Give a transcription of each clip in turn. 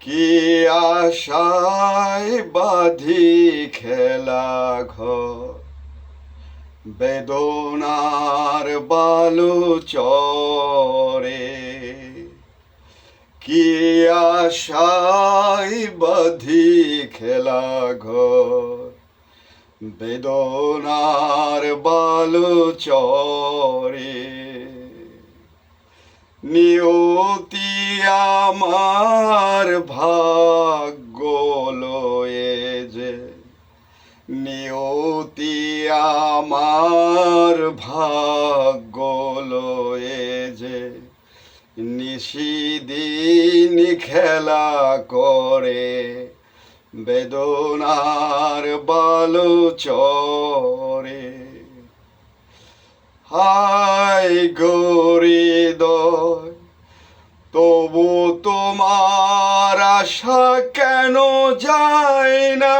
কি আশায় বাঁধি খেলা ঘর, বেদনার বালু চরে। কি আশায় বাঁধি খেলা ঘর, বেদনার বালু চরে। নিয়তি আমার ভাগ্য লয়ে যে, নিয়তি আমার ভাগ্য লয়ে যে নিশিদিন খেলা করে, বেদনার বালু চরে। হায় হৃদয়, তবু তোমার আশা কেন যায় না?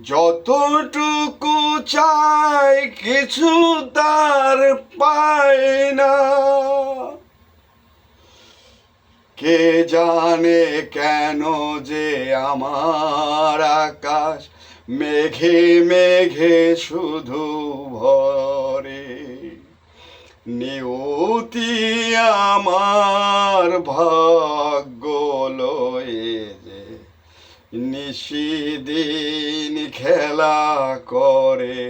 যতটুকু চাই কিছু তার পায় না। কে জানে কেন যে আমার আকাশ মেঘে মেঘে শুধু ভরে। নিয়তি আমার ভাগ্য লয়ে যে নিশিদিন খেলা করে,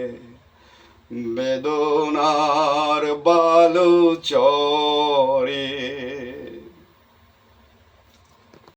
বেদনার বালু চরে।